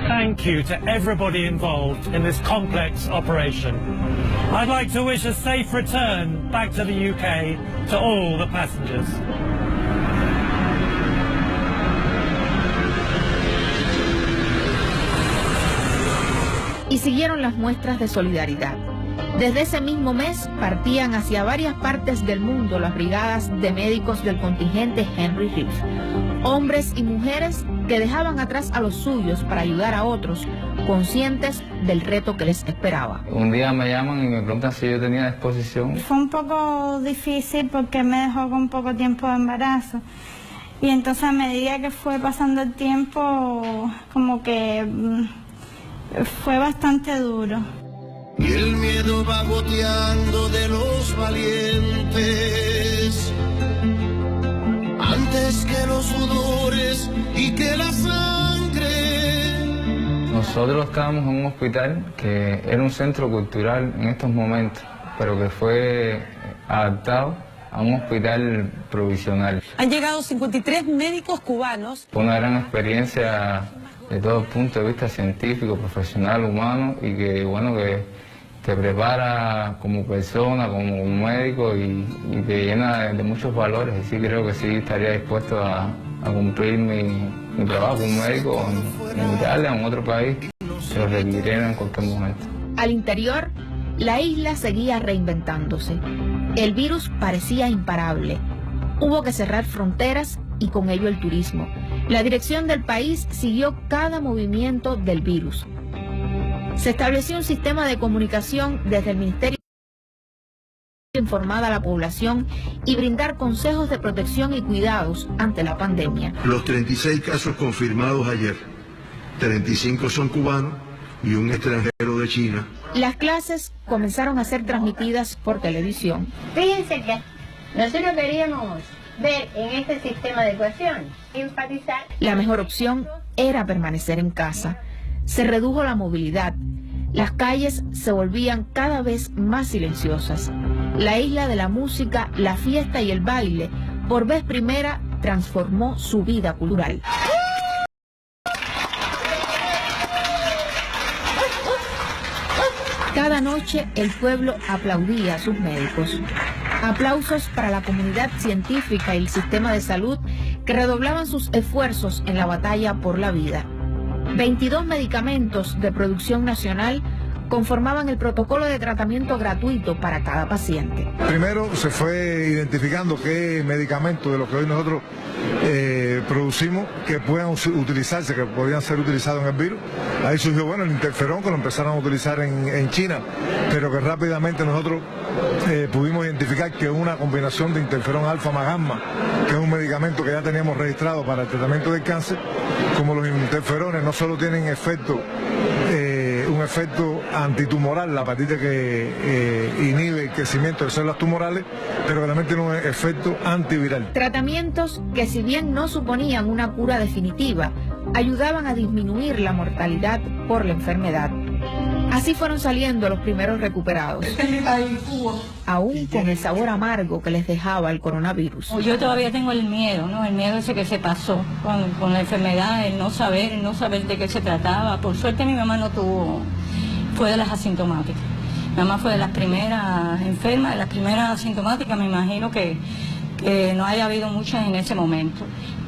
Thank you to everybody involved in this complex operation. I'd like to wish a safe return back to the UK to all the passengers. Y siguieron las muestras de solidaridad. Desde ese mismo mes partían hacia varias partes del mundo las brigadas de médicos del contingente Henry Reeve, hombres y mujeres que dejaban atrás a los suyos para ayudar a otros, conscientes del reto que les esperaba. Un día me llaman y me preguntan si yo tenía disposición. Fue un poco difícil porque me dejó con poco tiempo de embarazo. Y entonces a medida que fue pasando el tiempo, como que fue bastante duro. Y el miedo va goteando de los valientes, antes que los sudores y que la sangre. Nosotros estábamos en un hospital que era un centro cultural en estos momentos, pero que fue adaptado a un hospital provisional. Han llegado 53 médicos cubanos. Fue una gran experiencia de todo punto de vista científico, profesional, humano, y que bueno, que te prepara como persona, como médico y te llena de muchos valores. Y sí, creo que sí estaría dispuesto a cumplir mi trabajo como médico en Italia o en otro país, que lo requiriera en cualquier momento. Al interior, la isla seguía reinventándose. El virus parecía imparable. Hubo que cerrar fronteras y con ello el turismo. La dirección del país siguió cada movimiento del virus. Se estableció un sistema de comunicación desde el Ministerio informar a la población y brindar consejos de protección y cuidados ante la pandemia. Los 36 casos confirmados ayer, 35 son cubanos y un extranjero de China. Las clases comenzaron a ser transmitidas por televisión. Fíjense que nosotros queríamos ver en este sistema de ecuación, enfatizar. La mejor opción era permanecer en casa. Se redujo la movilidad. Las calles se volvían cada vez más silenciosas. La isla de la música, la fiesta y el baile, por vez primera, transformó su vida cultural. Cada noche el pueblo aplaudía a sus médicos. Aplausos para la comunidad científica y el sistema de salud que redoblaban sus esfuerzos en la batalla por la vida. 22 medicamentos de producción nacional conformaban el protocolo de tratamiento gratuito para cada paciente. Primero se fue identificando qué medicamentos de los que hoy nosotros producimos que puedan utilizarse, que podían ser utilizados en el virus. Ahí surgió bueno el interferón, que lo empezaron a utilizar en China, pero que rápidamente nosotros pudimos identificar que una combinación de interferón alfa más gamma, que es un medicamento que ya teníamos registrado para el tratamiento del cáncer, como los interferones no solo tienen un efecto antitumoral a partir de que inhibe el crecimiento de células tumorales, pero que también tiene un efecto antiviral. Tratamientos que, si bien no suponían una cura definitiva, ayudaban a disminuir la mortalidad por la enfermedad. Así fueron saliendo los primeros recuperados, aún con el sabor amargo que les dejaba el coronavirus. Yo todavía tengo el miedo, ¿no? El miedo ese que se pasó con la enfermedad, el no saber de qué se trataba. Por suerte mi mamá no tuvo, fue de las asintomáticas. Mi mamá fue de las primeras enfermas, de las primeras asintomáticas. Me imagino que no haya habido muchas en ese momento.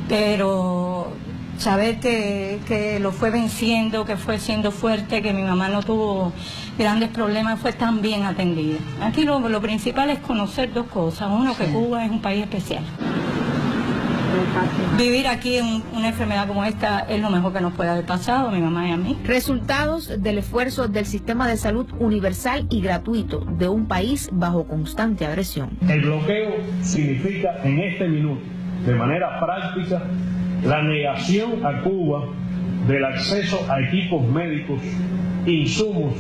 Pero saber que lo fue venciendo, que fue siendo fuerte, que mi mamá no tuvo grandes problemas, fue tan bien atendida. Aquí lo principal es conocer dos cosas. Uno, que Cuba es un país especial. Vivir aquí en una enfermedad como esta es lo mejor que nos puede haber pasado a mi mamá y a mí. Resultados del esfuerzo del sistema de salud universal y gratuito de un país bajo constante agresión. El bloqueo significa en este minuto, de manera práctica, la negación a Cuba del acceso a equipos médicos, insumos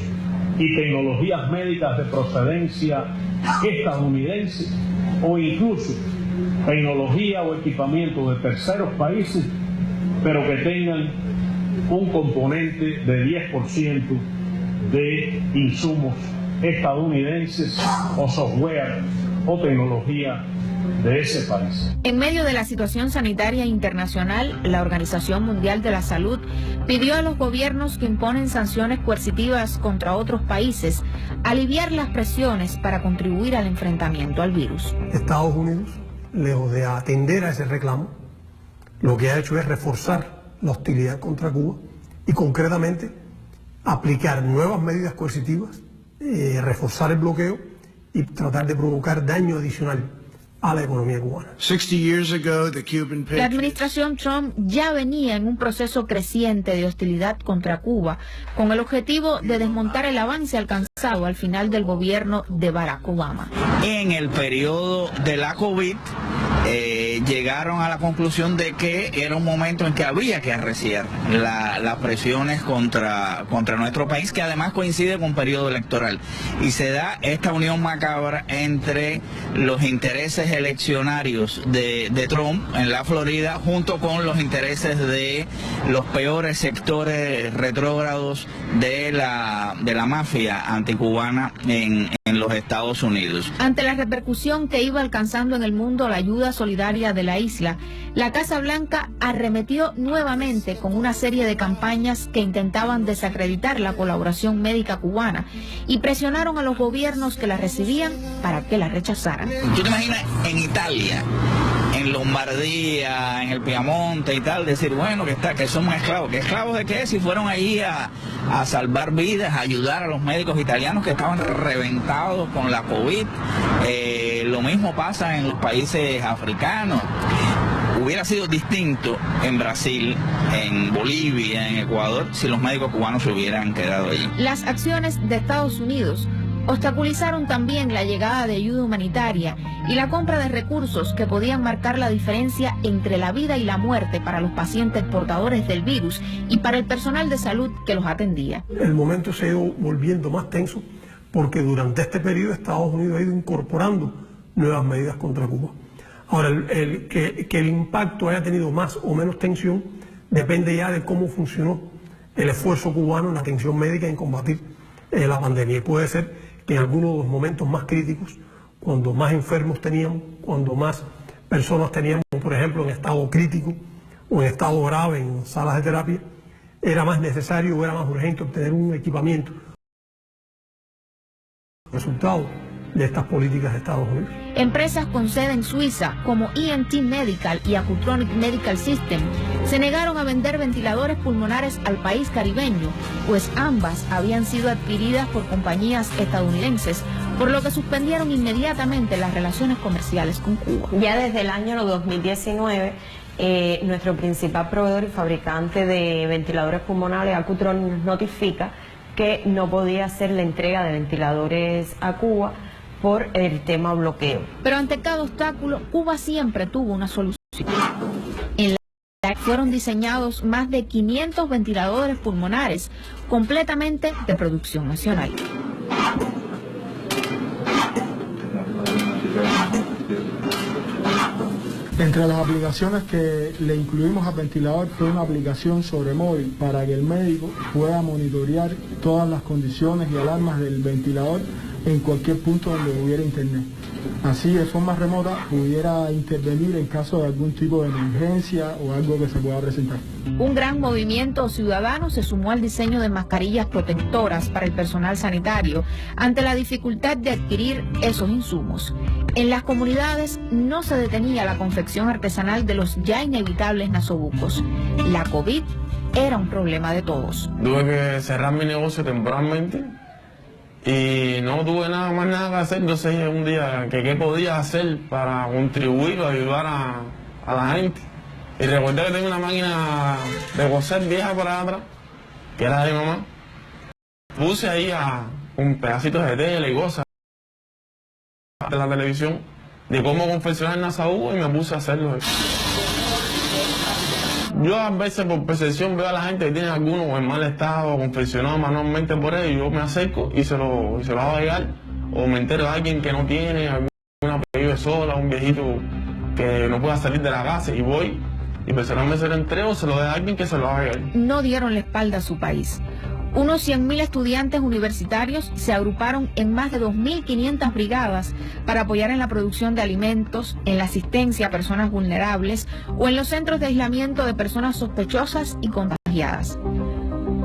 y tecnologías médicas de procedencia estadounidense o incluso tecnología o equipamiento de terceros países, pero que tengan un componente de 10% de insumos estadounidenses o software o tecnología de ese país. En medio de la situación sanitaria internacional, la Organización Mundial de la Salud pidió a los gobiernos que imponen sanciones coercitivas contra otros países aliviar las presiones para contribuir al enfrentamiento al virus. Estados Unidos, lejos de atender a ese reclamo, lo que ha hecho es reforzar la hostilidad contra Cuba y concretamente aplicar nuevas medidas coercitivas, reforzar el bloqueo y tratar de provocar daño adicional a la economía cubana. La administración Trump ya venía en un proceso creciente de hostilidad contra Cuba, con el objetivo de desmontar el avance alcanzado al final del gobierno de Barack Obama. En el periodo de la COVID, llegaron a la conclusión de que era un momento en que había que arreciar las presiones contra nuestro país, que además coincide con un periodo electoral. Y se da esta unión macabra entre los intereses eleccionarios de Trump en la Florida junto con los intereses de los peores sectores retrógrados de la mafia anticubana en los Estados Unidos. Ante la repercusión que iba alcanzando en el mundo la ayuda solidaria de la isla, la Casa Blanca arremetió nuevamente con una serie de campañas que intentaban desacreditar la colaboración médica cubana y presionaron a los gobiernos que la recibían para que la rechazaran. ¿Tú te imaginas en Italia, en Lombardía, en el Piamonte y tal, decir, bueno, que somos esclavos? ¿Qué esclavos de qué? Si fueron ahí a salvar vidas, a ayudar a los médicos italianos que estaban reventados con la COVID. Lo mismo pasa en los países africanos. Hubiera sido distinto en Brasil, en Bolivia, en Ecuador, si los médicos cubanos se hubieran quedado allí. Las acciones de Estados Unidos obstaculizaron también la llegada de ayuda humanitaria y la compra de recursos que podían marcar la diferencia entre la vida y la muerte para los pacientes portadores del virus y para el personal de salud que los atendía. El momento se ha ido volviendo más tenso porque durante este periodo Estados Unidos ha ido incorporando nuevas medidas contra Cuba. Ahora, que el impacto haya tenido más o menos tensión depende ya de cómo funcionó el esfuerzo cubano en la atención médica en combatir la pandemia. Y puede ser que en algunos de los momentos más críticos, cuando más enfermos teníamos, cuando más personas teníamos, por ejemplo, en estado crítico o en estado grave en salas de terapia, era más necesario o era más urgente obtener un equipamiento. Resultado de estas políticas de Estados Unidos. Empresas con sede en Suiza como ENT Medical y Acutronic Medical System se negaron a vender ventiladores pulmonares al país caribeño, pues ambas habían sido adquiridas por compañías estadounidenses, por lo que suspendieron inmediatamente las relaciones comerciales con Cuba. Ya desde el año 2019, nuestro principal proveedor y fabricante de ventiladores pulmonares, Acutronic, nos notifica que no podía hacer la entrega de ventiladores a Cuba por el tema bloqueo. Pero ante cada obstáculo, Cuba siempre tuvo una solución. En la fueron diseñados más de 500 ventiladores pulmonares, completamente de producción nacional. Entre las aplicaciones que le incluimos al ventilador fue una aplicación sobre móvil para que el médico pueda monitorear todas las condiciones y alarmas del ventilador en cualquier punto donde hubiera internet. Así, de forma remota, pudiera intervenir en caso de algún tipo de emergencia o algo que se pueda presentar. Un gran movimiento ciudadano se sumó al diseño de mascarillas protectoras para el personal sanitario ante la dificultad de adquirir esos insumos. En las comunidades no se detenía la confección artesanal de los ya inevitables nasobucos. La COVID era un problema de todos. Tuve que cerrar mi negocio temporalmente y no tuve más nada que hacer. Entonces un día que qué podía hacer para contribuir o ayudar a la gente. Y recordé que tenía una máquina de coser vieja por allá atrás, que era de mi mamá. Puse ahí con pedacitos de tela y cosas de la televisión de cómo confeccionar el nasabuco y me puse a hacerlo. Yo a veces por percepción veo a la gente que tiene alguno en mal estado, confeccionado manualmente por él, y yo me acerco y se lo hago llegar. O me entero de alguien que no tiene, alguna que vive sola, un viejito que no pueda salir de la casa, y voy y personalmente se lo entrego, se lo doy a alguien que se lo haga llegar. No dieron la espalda a su país. Unos 100.000 estudiantes universitarios se agruparon en más de 2.500 brigadas para apoyar en la producción de alimentos, en la asistencia a personas vulnerables o en los centros de aislamiento de personas sospechosas y contagiadas.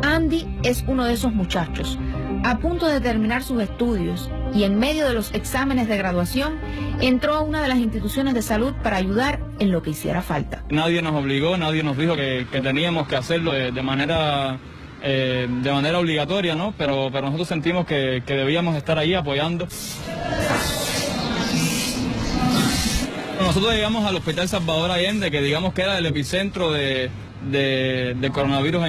Andy es uno de esos muchachos, a punto de terminar sus estudios y en medio de los exámenes de graduación, entró a una de las instituciones de salud para ayudar en lo que hiciera falta. Nadie nos obligó, nadie nos dijo que teníamos que hacerlo de manera obligatoria, ¿no? Pero nosotros sentimos que debíamos estar ahí apoyando. Nosotros llegamos al Hospital Salvador Allende, que digamos que era el epicentro del coronavirus,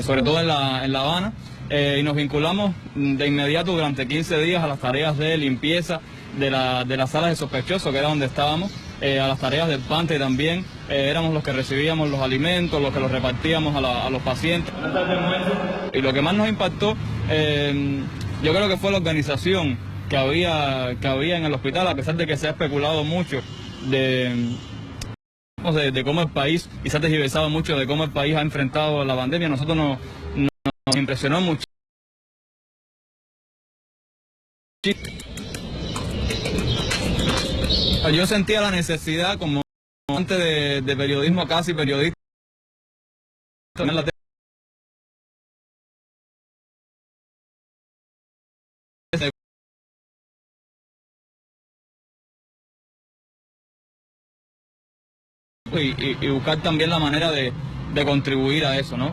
sobre todo en La Habana, y nos vinculamos de inmediato durante 15 días a las tareas de limpieza de las salas de sospechosos, que era donde estábamos, a las tareas del PANTE también. Éramos los que recibíamos los alimentos, los que los repartíamos a los pacientes. Y lo que más nos impactó, yo creo que fue la organización que había en el hospital, a pesar de que se ha especulado mucho de cómo el país, y se ha tergiversado mucho de cómo el país ha enfrentado la pandemia. Nosotros nos impresionó mucho. Yo sentía la necesidad, como antes de periodismo, casi periodista, y buscar también la manera de contribuir a eso, ¿no?